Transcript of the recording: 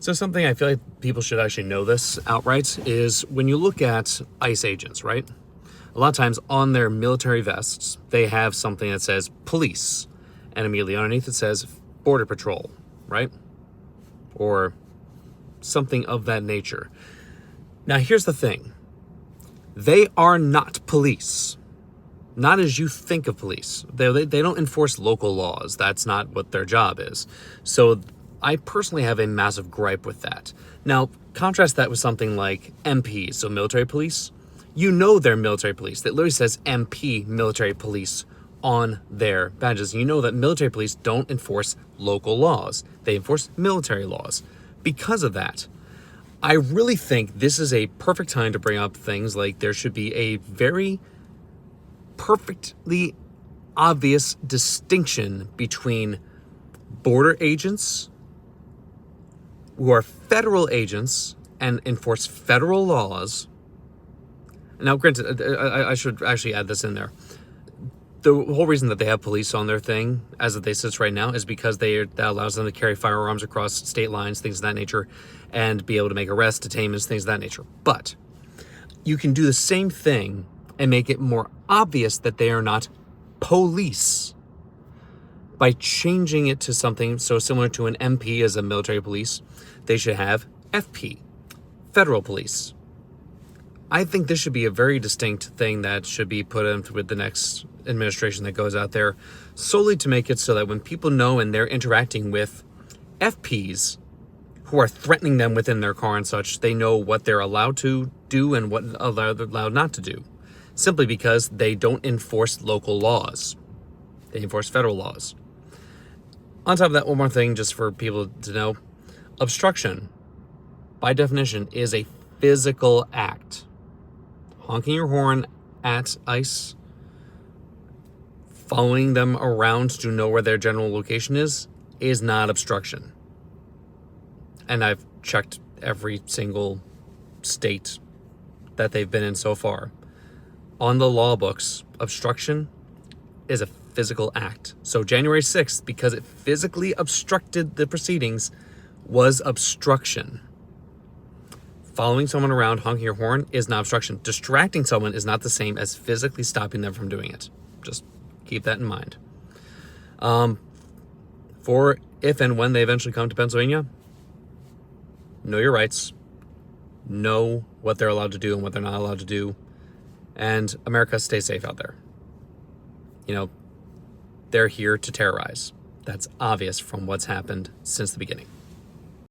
So something I feel like people should actually know this outright is when you look at ICE agents, right? A lot of times on their military vests, they have something that says police, and immediately underneath it says border patrol, right? Or something of that nature. Now here's the thing. They are not police. Not as you think of police. They don't enforce local laws. That's not what their job is. So I personally have a massive gripe with that. Now, contrast that with something like MPs, so military police. You know they're military police. That literally says MP military police on their badges. You know that military police don't enforce local laws. They enforce military laws. Because of that, I really think this is a perfect time to bring up things like there should be a very perfectly obvious distinction between border agents who are federal agents and enforce federal laws. Now, granted, I should actually add this in there. The whole reason that they have police on their thing, as it sits right now, is because that allows them to carry firearms across state lines, things of that nature, and be able to make arrests, detainments, things of that nature. But you can do the same thing and make it more obvious that they are not police by changing it to something so similar to an MP as a military police. They should have FP, federal police. I think this should be a very distinct thing that should be put in with the next administration that goes out there, solely to make it so that when people know and they're interacting with FPs who are threatening them within their car and such, they know what they're allowed to do and what they're allowed not to do, simply because they don't enforce local laws. They enforce federal laws. On top of that, one more thing just for people to know. Obstruction, by definition, is a physical act. Honking your horn at ICE, following them around to know where their general location is not obstruction. And I've checked every single state that they've been in so far. On the law books, obstruction is a physical act. So January 6th, because it physically obstructed the proceedings, was obstruction. Following someone around, honking your horn, is not obstruction. Distracting someone is not the same as physically stopping them from doing it. Just keep that in mind. For if and when they eventually come to Pennsylvania, know your rights. Know what they're allowed to do and what they're not allowed to do. And America, stay safe out there. They're here to terrorize. That's obvious from what's happened since the beginning.